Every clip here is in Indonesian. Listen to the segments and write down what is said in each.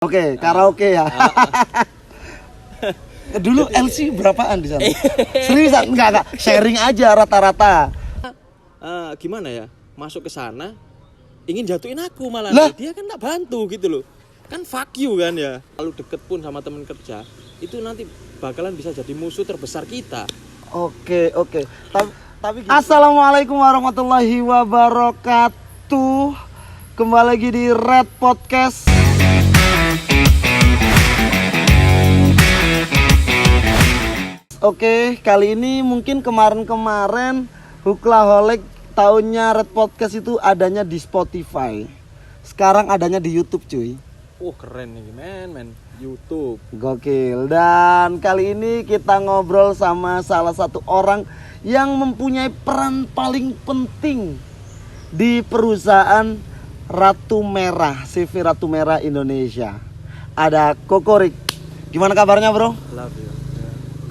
Oke, karaoke ya. Dulu LC berapaan di sana? Seriusan? Enggak. Sharing aja rata-rata. Gimana ya? Masuk ke sana ingin jatuhin aku malah. Lah? Dia kan tak bantu gitu loh. Kan fuck you kan ya. Kalau deket pun sama teman kerja, itu nanti bakalan bisa jadi musuh terbesar kita. Oke. Tapi gitu. Assalamualaikum warahmatullahi wabarakatuh. Kembali lagi di Red Podcast. Oke, kali ini mungkin kemarin Huklaholic tahunnya Red Podcast itu adanya di Spotify. Sekarang adanya di YouTube, cuy. Keren nih men YouTube. Gokil. Dan kali ini kita ngobrol sama salah satu orang yang mempunyai peran paling penting di perusahaan Ratu Merah, CV Ratu Merah Indonesia. Ada Kokorik. Gimana kabarnya, Bro? Love you.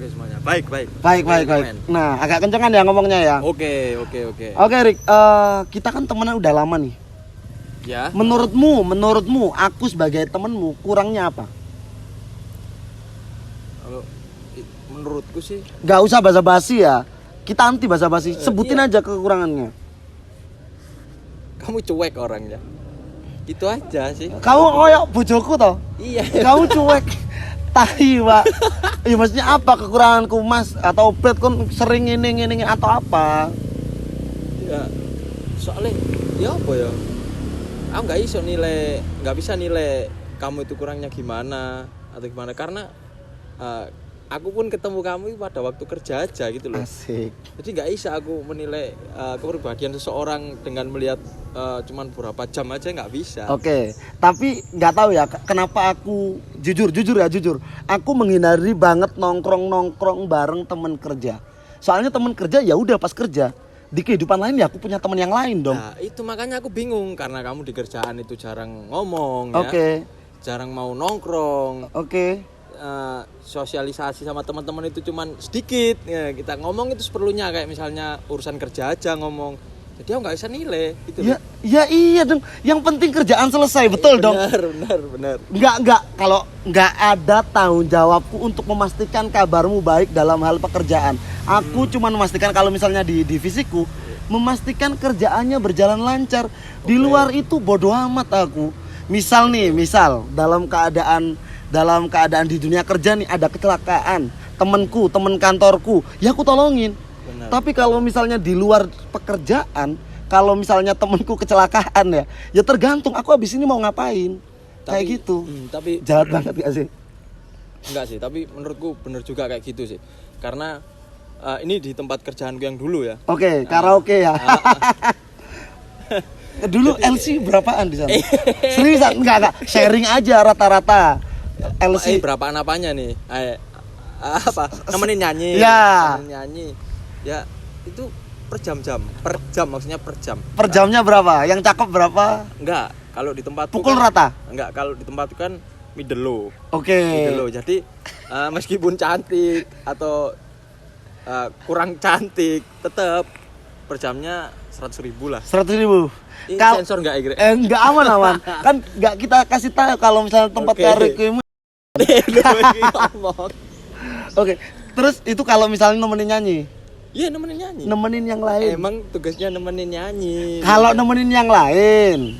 Oke semuanya. Baik. Baik. Nah, agak kencengan ya ngomongnya ya. Oke. Oke, Rik. Kita kan temenan udah lama nih. Ya. Menurutmu, aku sebagai temenmu kurangnya apa? Kalau menurutku sih Gak usah basa-basi ya. Kita anti basa-basi. Sebutin iya. aja kekurangannya. kamu cuek orangnya. Gitu aja sih. Kamu koyok bojoku toh? Iya. Kamu cuek. Tahi, Pak. Ya maksudnya apa kekuranganku, Mas? Atau bet kon sering ini atau apa? Ya soalnya ya apa ya, aku nggak bisa nilai kamu itu kurangnya gimana atau gimana, karena aku pun ketemu kamu pada waktu kerja aja gitu loh. Asik. Jadi nggak bisa aku menilai kepribadian seseorang dengan melihat cuman beberapa jam aja, nggak bisa. Oke, tapi nggak tahu ya kenapa aku jujur. Aku menghindari banget nongkrong bareng temen kerja. Soalnya temen kerja ya udah pas kerja. Di kehidupan lain ya aku punya teman yang lain dong. Nah itu makanya aku bingung, karena kamu di kerjaan itu jarang ngomong Oke. ya, jarang mau nongkrong. Oke. Sosialisasi sama teman-teman itu cuman sedikit ya, kita ngomong itu seperlunya, kayak misalnya urusan kerja aja ngomong, jadi aku nggak bisa nilai gitu Ya iya dong. Yang penting kerjaan selesai, betul dong. Benar. Enggak, kalau enggak ada tanggung jawabku untuk memastikan kabarmu baik dalam hal pekerjaan. Aku cuma memastikan kalau misalnya di divisiku, memastikan kerjaannya berjalan lancar. Di luar itu bodoh amat aku. Misal dalam keadaan di dunia kerja nih ada kecelakaan, temen kantorku, ya aku tolongin. Benar. Tapi kalau misalnya di luar pekerjaan, kalau misalnya temenku kecelakaan ya tergantung aku habis ini mau ngapain. Kayak gitu. Tapi Jahat banget gak sih? enggak sih, tapi menurutku bener juga kayak gitu sih, karena ini di tempat kerjaanku yang dulu ya. Oke, karaoke ya. Dulu LC berapaan di sana? Seriusan? Enggak. Sharing aja rata-rata. LC Berapaan apanya nih? Apa? Nemenin nyanyi. Ya. Nemenin nyanyi. Ya, itu per jam maksudnya per jam. per jamnya berapa? Yang cakep berapa? Enggak, kalau di tempat Pukul rata? Enggak, kalau di tempat kan middle low. Oke. Middle low. Jadi meskipun cantik atau kurang cantik, tetap per jamnya 100.000 lah. 100.000. Ini sensor enggak, Igre? Enggak aman. Kan enggak kita kasih tahu kalau misalnya tempat Oke. karaoke. Oke. Terus itu kalau misalnya nemenin nyanyi, Iya, nemenin nyanyi. nemenin yang lain. Emang tugasnya nemenin nyanyi. Kalau nemenin yang lain,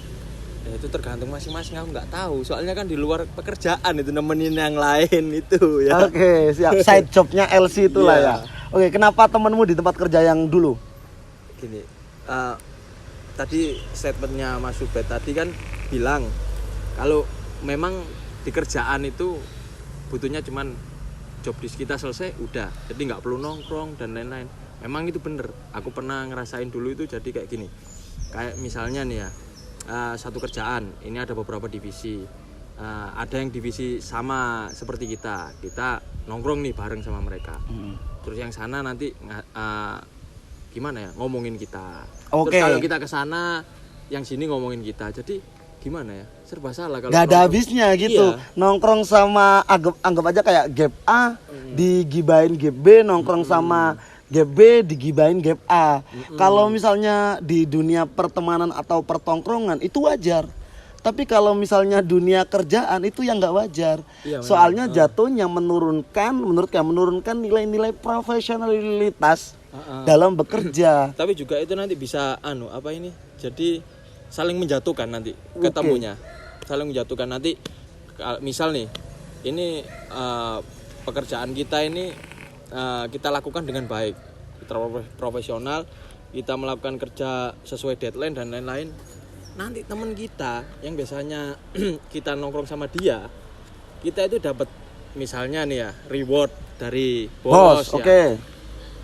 Ya, itu tergantung masing-masing, aku nggak tahu. Soalnya kan di luar pekerjaan itu nemenin yang lain itu ya. Oke, siap. Side jobnya LC itulah Iya. ya. Oke, kenapa temenmu di tempat kerja yang dulu? Gini, tadi statementnya Mas Ubed tadi kan bilang kalau memang di kerjaan itu butuhnya cuman job desk kita selesai udah, jadi nggak perlu nongkrong dan lain-lain. Memang itu bener, aku pernah ngerasain dulu itu. Jadi kayak gini, kayak misalnya nih ya, satu kerjaan ini ada beberapa divisi, ada yang divisi sama seperti kita nongkrong nih bareng sama mereka. Terus yang sana nanti gimana ya, ngomongin kita. Oke. Terus kalau kita ke sana, yang sini ngomongin kita. Jadi gimana ya, serba salah kalau Gak ada nongkrong. habisnya gitu. Iya. Nongkrong sama anggap aja kayak gap A digibain gap B, nongkrong sama gap B digibain gap A. Kalau misalnya di dunia pertemanan atau pertongkrongan itu wajar. Tapi kalau misalnya dunia kerjaan itu yang nggak wajar. Iya, memang. Soalnya jatuhnya menurunkan nilai-nilai profesionalitas dalam bekerja. Tapi juga itu nanti bisa jadi saling menjatuhkan nanti ketemunya. Saling menjatuhkan nanti misal nih ini pekerjaan kita ini kita lakukan dengan baik, kita profesional, kita melakukan kerja sesuai deadline dan lain-lain. Nanti teman kita yang biasanya kita nongkrong sama dia, kita itu dapat misalnya nih ya reward dari bos ya. Oke.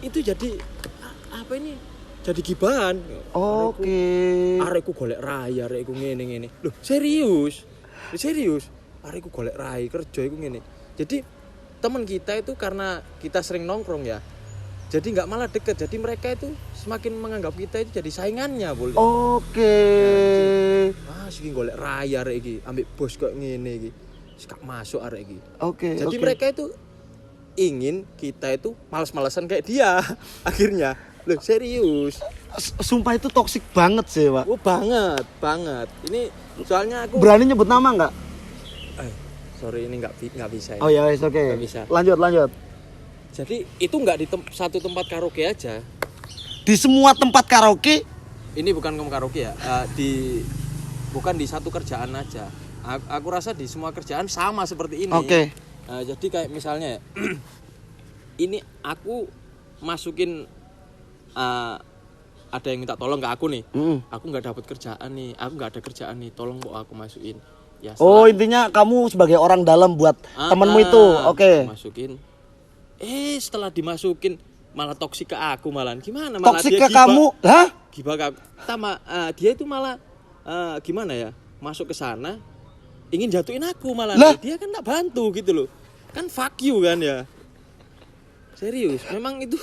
Itu jadi jadi gibahan. Oke. Arekku golek rai, arekku ngene. Loh, serius. Arekku golek rai kerja iku ngene. Jadi teman kita itu karena kita sering nongkrong ya. Jadi nggak malah deket. Jadi mereka itu semakin menganggap kita itu jadi saingannya, boleh. Oke. Siki golek rai arek iki, ambek bos kok ngene iki. Wis gak masuk arek iki. Oke. Jadi mereka itu ingin kita itu malas-malasan kayak dia. Akhirnya, loh serius. Sumpah itu toksik banget sih, Pak. Oh, banget. Ini soalnya aku Berani nyebut nama nggak? sorry ini nggak bisa. Oh ya, oke. Nggak bisa. Lanjut. Jadi itu nggak di satu tempat karaoke aja. Di semua tempat karaoke? Ini bukan karaoke ya. Bukan di satu kerjaan aja. Aku rasa di semua kerjaan sama seperti ini. Oke. Jadi kayak misalnya ini aku masukin ada yang minta tolong ke aku nih. Aku nggak dapat kerjaan nih. Aku nggak ada kerjaan nih. Tolong kok aku masukin. Ya, intinya kamu sebagai orang dalam buat temanmu itu. Oke. Masukin. Setelah dimasukin malah toksik ke aku malah. Gimana malah Toksik dia ke kamu? Hah? Gibah ke aku. Dia itu malah gimana ya? Masuk ke sana ingin jatuhin aku malah. Lah? Dia kan tak bantu gitu loh. Kan fuck you kan ya. Serius, memang itu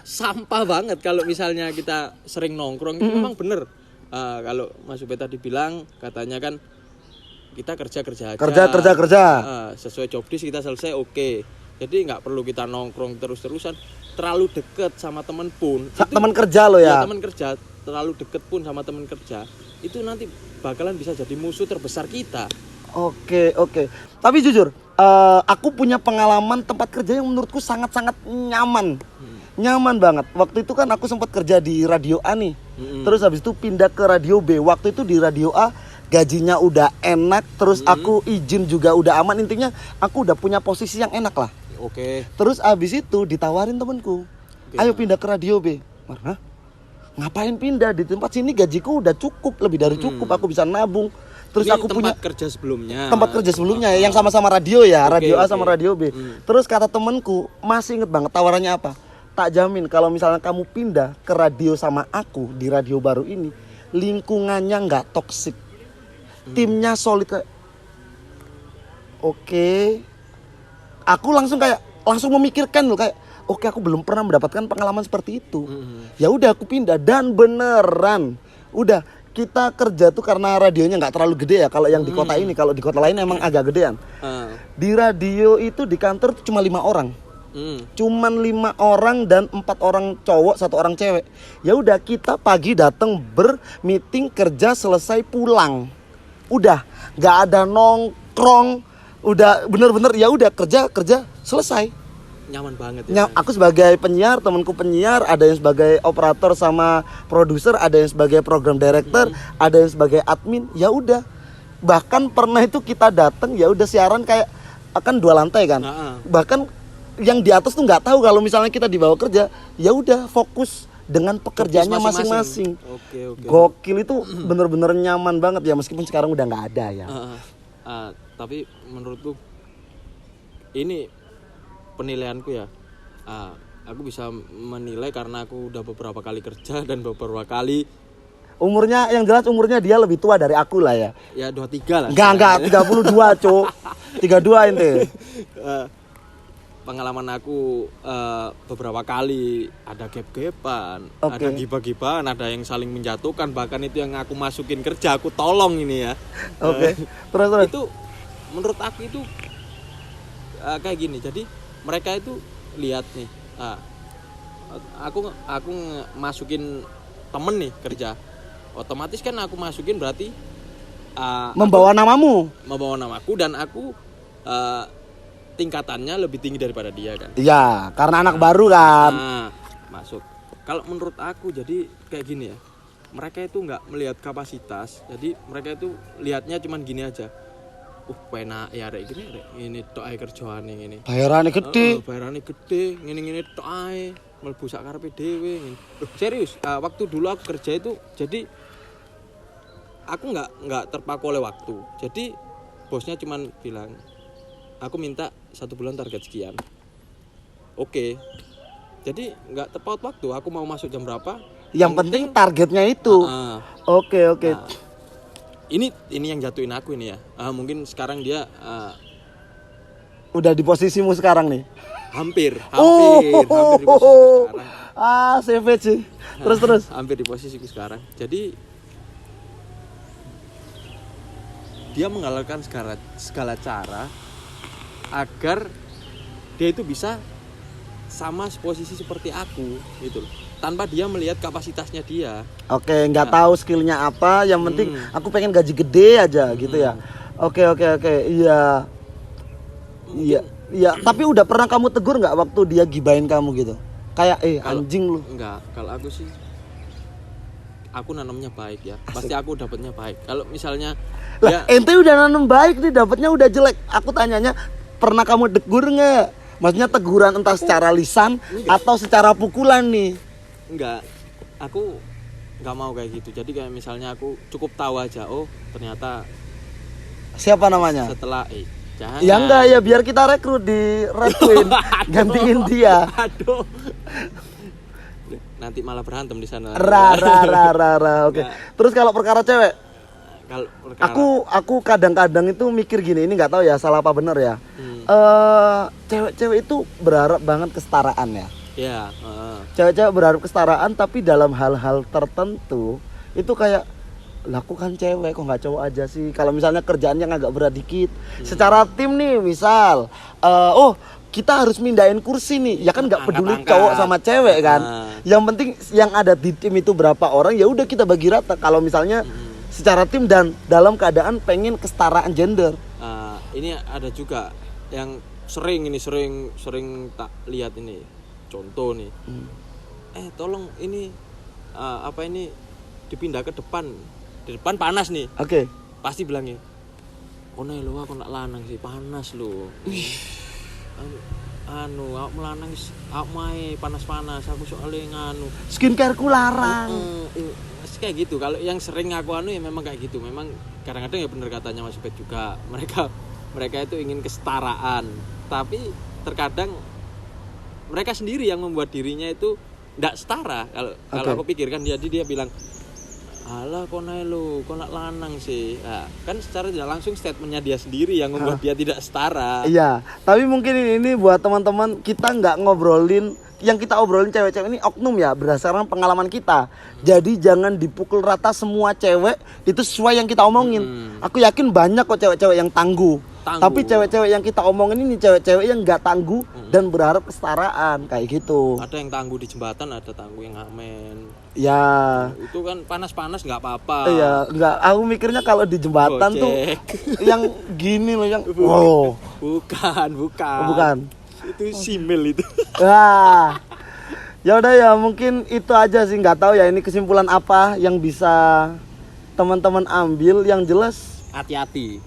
sampah banget kalau misalnya kita sering nongkrong itu memang bener. Kalau Mas Ubed tadi bilang katanya kan kita kerja aja. Sesuai job desk kita selesai oke. Jadi nggak perlu kita nongkrong terus-terusan. Terlalu deket sama teman pun. Teman kerja lo ya? Ya teman kerja. Terlalu deket pun sama teman kerja. Itu nanti bakalan bisa jadi musuh terbesar kita. Oke. Tapi jujur, aku punya pengalaman tempat kerja yang menurutku sangat-sangat nyaman. Nyaman banget. Waktu itu kan aku sempat kerja di Radio A nih. Terus habis itu pindah ke Radio B. Waktu itu di Radio A gajinya udah enak. Terus aku izin juga udah aman. Intinya aku udah punya posisi yang enak lah. Oke. Terus habis itu ditawarin temenku, ayo pindah ke Radio B. Hah? Ngapain pindah? Di tempat sini gajiku udah cukup, lebih dari cukup. Aku bisa nabung. Terus ini aku punya tempat kerja sebelumnya yang sama-sama radio ya, Radio A Oke. sama Radio B. Terus kata temenku, masih inget banget tawarannya apa? Tak jamin kalau misalnya kamu pindah ke radio sama aku di radio baru ini, lingkungannya nggak toksik, timnya solid. Kayak oke. Aku langsung memikirkan loh kayak oke, aku belum pernah mendapatkan pengalaman seperti itu. Ya udah aku pindah dan beneran udah kita kerja tuh karena radionya nggak terlalu gede ya kalau yang di kota ini. Kalau di kota lain emang agak gedean. Di radio itu di kantor tuh cuma 5 orang. Cuman 5 orang dan 4 orang cowok, 1 orang cewek. Ya udah kita pagi datang bermeeting kerja selesai pulang. Udah nggak ada nongkrong. Udah bener-bener ya udah kerja selesai. Nyaman banget ya. Aku sebagai penyiar, temanku penyiar, ada yang sebagai operator sama produser, ada yang sebagai program director, ada yang sebagai admin. Ya udah. Bahkan pernah itu kita datang ya udah siaran kayak akan 2 lantai kan. Bahkan yang di atas tuh nggak tahu kalau misalnya kita dibawa kerja. Ya udah fokus dengan pekerjaannya masing-masing. Oke. Gokil itu bener-bener nyaman banget ya meskipun sekarang udah nggak ada ya. Tapi menurutku ini penilaianku ya, aku bisa menilai karena aku udah beberapa kali kerja dan beberapa kali umurnya dia lebih tua dari aku lah ya. Ya 23 lah. Enggak 32 cok. 32 ente. Pengalaman aku beberapa kali ada gap-gapan, ada gibah-gibahan, ada yang saling menjatuhkan, bahkan itu yang aku masukin kerja aku tolong ini ya. Oke. Terus itu menurut aku itu kayak gini. Jadi mereka itu lihat nih, aku masukin temen nih kerja, otomatis kan aku masukin berarti membawa namamu. membawa namaku dan aku tingkatannya lebih tinggi daripada dia kan. Iya, karena anak baru kan. Nah, masuk. Kalau menurut aku jadi kayak gini ya. Mereka itu nggak melihat kapasitas. Jadi mereka itu lihatnya cuman gini aja. Penak ya rek gini rek. Ini tok ae kerjaane ngene. Bayarannya gede. Bayarannya gede, ngene-ngene tok ae. Mlebu sak karepe dhewe ngene. Serius, waktu dulu aku kerja itu jadi aku nggak terpaku oleh waktu. Jadi bosnya cuman bilang, aku minta 1 bulan target sekian. Oke. Jadi nggak tepat waktu. Aku mau masuk jam berapa? Yang penting targetnya itu. Oke. Nah, ini yang jatuhin aku ini ya. Mungkin sekarang dia Udah di posisimu sekarang nih. hampir di posisiku sekarang. Savage sih. Terus. Hampir di posisiku sekarang. Jadi dia menghalalkan segala cara agar dia itu bisa sama posisi seperti aku gitu loh. Tanpa dia melihat kapasitasnya dia. Oke, nggak tahu skillnya apa, yang penting aku pengen gaji gede aja gitu ya. Oke. Iya. Tapi udah pernah kamu tegur nggak waktu dia gibain kamu gitu? Kayak anjing lu. Enggak, kalau aku sih aku nanamnya baik ya. Pasti aku dapatnya baik. Kalau misalnya lah, ente udah nanam baik nih, dapatnya udah jelek. Aku tanyanya, pernah kamu tegur nggak? Maksudnya teguran entah secara lisan atau secara pukulan nih? Enggak, aku nggak mau kayak gitu. Jadi kayak misalnya aku cukup tahu aja, oh ternyata siapa namanya? Setelah jangan. Ya enggak ya, biar kita rekrut di Red Queen, gantiin dia. Aduh. Nanti malah berantem di sana. Oke. Terus kalau perkara cewek? Kalau Aku kadang-kadang itu mikir gini, ini nggak tahu ya salah apa bener ya. Cewek-cewek itu berharap banget kesetaraan ya. Iya. Cewek-cewek berharap kesetaraan, tapi dalam hal-hal tertentu itu kayak, laku kan cewek kok nggak cowok aja sih. Kalau misalnya kerjaannya agak berat dikit, secara tim nih misal, kita harus mindahin kursi nih, ya kan nggak peduli cowok sama cewek kan. Yang penting yang ada di tim itu berapa orang, ya udah kita bagi rata. Kalau misalnya secara tim dan dalam keadaan pengen kesetaraan gender. Ini ada juga yang sering tak lihat ini. Contoh nih. Tolong ini ini dipindah ke depan. Di depan panas nih. Oke. Pasti bilangnya, "Kono lho aku nak lanang sih, panas lho." Aku melanang aku mae panas-panas, aku soalnya nganu. Skincare-ku larang. Kayak gitu. Kalau yang sering aku ya memang kayak gitu. Memang kadang-kadang ya benar katanya Mas Ubed juga. Mereka itu ingin kesetaraan, tapi terkadang mereka sendiri yang membuat dirinya itu tidak setara. Kalau aku pikirkan, jadi dia bilang, "Alah konai lu, kok nak lanang sih." Nah, kan secara tidak langsung statementnya dia sendiri yang membuat dia tidak setara. Iya, tapi mungkin ini buat teman-teman, kita nggak ngobrolin yang kita obrolin cewek-cewek ini oknum ya, berdasarkan pengalaman kita. Jadi jangan dipukul rata semua cewek itu sesuai yang kita omongin. Aku yakin banyak kok cewek-cewek yang tangguh. Tapi cewek-cewek yang kita omongin ini cewek-cewek yang nggak tangguh dan berharap kesetaraan kayak gitu. Ada yang tangguh di jembatan, ada tangguh yang ngamen. Ya. Itu kan panas-panas nggak apa-apa. Iya, nggak. Aku mikirnya kalau di jembatan tuh yang gini loh, yang Bukan. Itu simil itu. Wah. Ya udah ya, mungkin itu aja sih, nggak tahu ya ini kesimpulan apa yang bisa teman-teman ambil. Yang jelas hati-hati.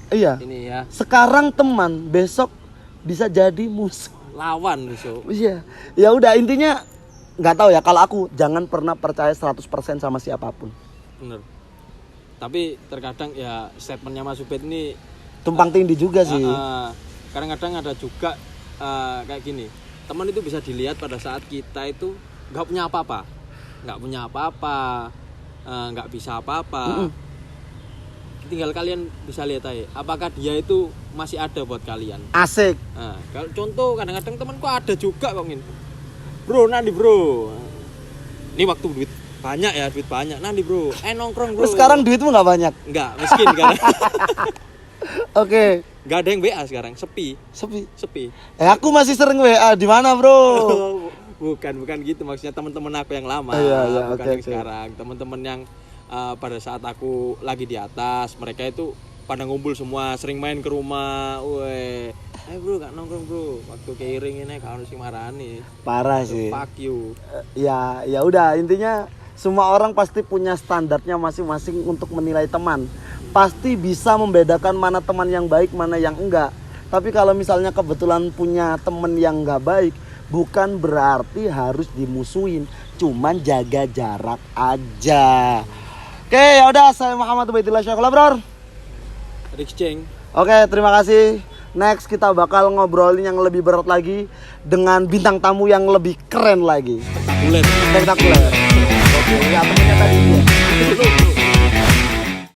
Iya. Ini ya. Sekarang teman, besok bisa jadi musuh. Lawan besok. Iya. Ya udah, intinya nggak tahu ya, kalau aku jangan pernah percaya 100% sama siapapun. Bener. Tapi terkadang ya statementnya Mas Ubed ini tumpang tindih juga sih. Kadang-kadang ada juga kayak gini. Teman itu bisa dilihat pada saat kita itu nggak punya apa-apa, nggak bisa apa-apa. Tinggal kalian bisa lihat aja, apakah dia itu masih ada buat kalian. Asik. Kalau contoh kadang-kadang temanku ada juga kok ngin. Bro, nanti bro. Ini waktu duit banyak nanti bro. Nongkrong bro. Terus sekarang duitmu nggak banyak? Nggak, miskin kan. Oke. Nggak ada yang WA sekarang, sepi. Aku masih sering WA, di mana bro? Bukan gitu, maksudnya teman-teman aku yang lama. Iya, bukan okay. Sekarang teman-teman yang pada saat aku lagi di atas, mereka itu pada ngumpul semua, sering main ke rumah. Weh, ayo bro, gak nongkrong bro. Waktu keiring ini kalau sing marani. Parah sih. Fuck you. Ya udah, intinya semua orang pasti punya standarnya masing-masing untuk menilai teman. Pasti bisa membedakan mana teman yang baik, mana yang enggak. Tapi kalau misalnya kebetulan punya teman yang enggak baik, bukan berarti harus dimusuhin, cuman jaga jarak aja. Oke, ya udah, saya Muhammad Ubaidillah Syaikh Bro. Rix Ceng. Oke, terima kasih. Next kita bakal ngobrolin yang lebih berat lagi dengan bintang tamu yang lebih keren lagi. Spektakuler. Spektakuler. Oke, ya temennya tadi dia.